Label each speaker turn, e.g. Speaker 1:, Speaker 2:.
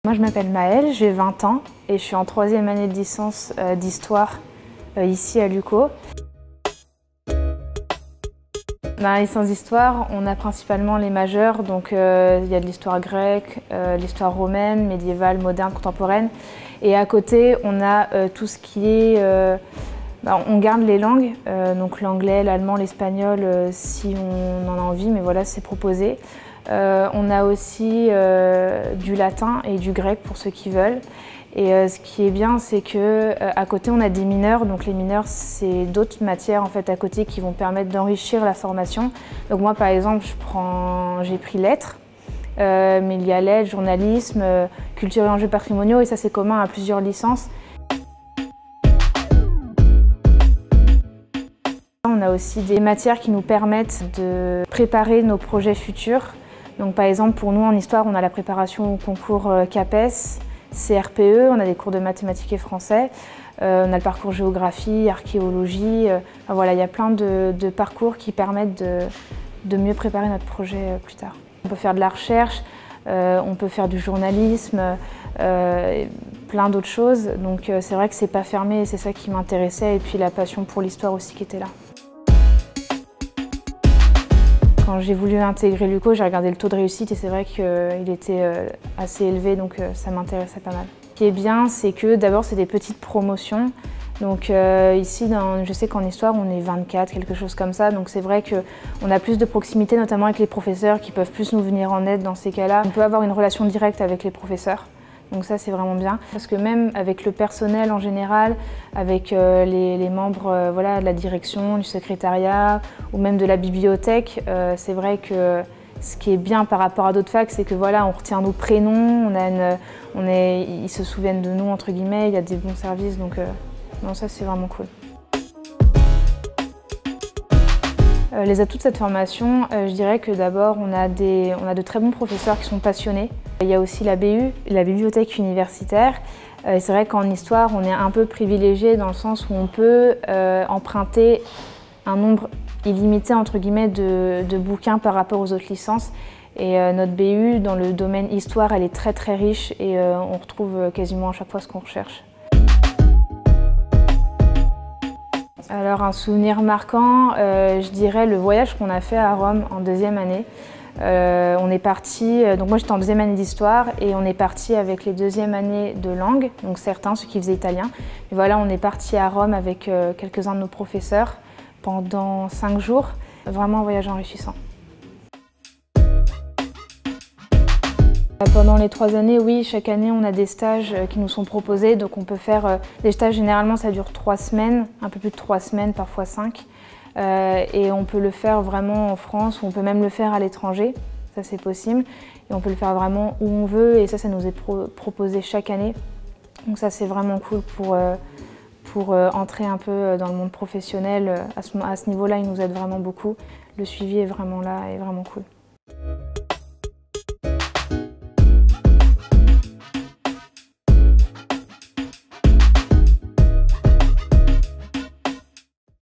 Speaker 1: Moi je m'appelle Maëlle, j'ai 20 ans et je suis en 3e année de licence d'histoire ici à l'UCO. Dans la licence d'histoire, on a principalement les majeurs, donc il y a de l'histoire grecque, l'histoire romaine, médiévale, moderne, contemporaine. Et à côté, on a tout ce qui est... on garde les langues, donc l'anglais, l'allemand, l'espagnol, si on en a envie, mais voilà, c'est proposé. On a aussi du latin et du grec pour ceux qui veulent. Et ce qui est bien, c'est qu'à côté, on a des mineurs. Donc les mineurs, c'est d'autres matières en fait, à côté qui vont permettre d'enrichir la formation. Donc moi, par exemple, j'ai pris lettres, mais il y a lettres, journalisme, culture et enjeux patrimoniaux, et ça c'est commun à plusieurs licences. On a aussi des matières qui nous permettent de préparer nos projets futurs. Donc par exemple, pour nous en histoire, on a la préparation au concours CAPES, CRPE, on a des cours de mathématiques et français, on a le parcours géographie, archéologie, voilà, il y a plein de parcours qui permettent de mieux préparer notre projet plus tard. On peut faire de la recherche, on peut faire du journalisme, plein d'autres choses, donc c'est vrai que c'est pas fermé et c'est ça qui m'intéressait, et puis la passion pour l'histoire aussi qui était là. Quand j'ai voulu intégrer l'UCO, j'ai regardé le taux de réussite et c'est vrai qu'il était assez élevé, donc ça m'intéressait pas mal. Ce qui est bien, c'est que d'abord c'est des petites promotions. Donc ici, je sais qu'en histoire, on est 24, quelque chose comme ça. Donc c'est vrai qu'on a plus de proximité, notamment avec les professeurs qui peuvent plus nous venir en aide dans ces cas-là. On peut avoir une relation directe avec les professeurs. Donc ça, c'est vraiment bien. Parce que même avec le personnel en général, avec les membres voilà, de la direction, du secrétariat ou même de la bibliothèque, c'est vrai que ce qui est bien par rapport à d'autres facs, c'est que voilà, on retient nos prénoms, ils se souviennent de nous, entre guillemets, il y a des bons services, donc non, ça c'est vraiment cool. Les atouts de cette formation, je dirais que d'abord on a de très bons professeurs qui sont passionnés. Il y a aussi la BU, la bibliothèque universitaire. C'est vrai qu'en histoire on est un peu privilégié dans le sens où on peut emprunter un nombre illimité entre guillemets de bouquins par rapport aux autres licences. Et notre BU dans le domaine histoire, elle est très très riche et on retrouve quasiment à chaque fois ce qu'on recherche. Alors un souvenir marquant, je dirais le voyage qu'on a fait à Rome en 2e année. On est parti, donc moi j'étais en 2e année d'histoire et on est parti avec les 2e années de langue, donc certains, ceux qui faisaient italien. Et voilà, on est parti à Rome avec quelques-uns de nos professeurs pendant 5 jours. Vraiment un voyage enrichissant. Pendant les 3 années, oui, chaque année on a des stages qui nous sont proposés, donc on peut faire des stages, généralement ça dure 3 semaines, un peu plus de 3 semaines, parfois 5. Et on peut le faire vraiment en France, ou on peut même le faire à l'étranger, ça c'est possible. Et on peut le faire vraiment où on veut, et ça nous est proposé chaque année. Donc ça c'est vraiment cool pour entrer un peu dans le monde professionnel. À ce niveau-là, il nous aide vraiment beaucoup. Le suivi est vraiment là et vraiment cool.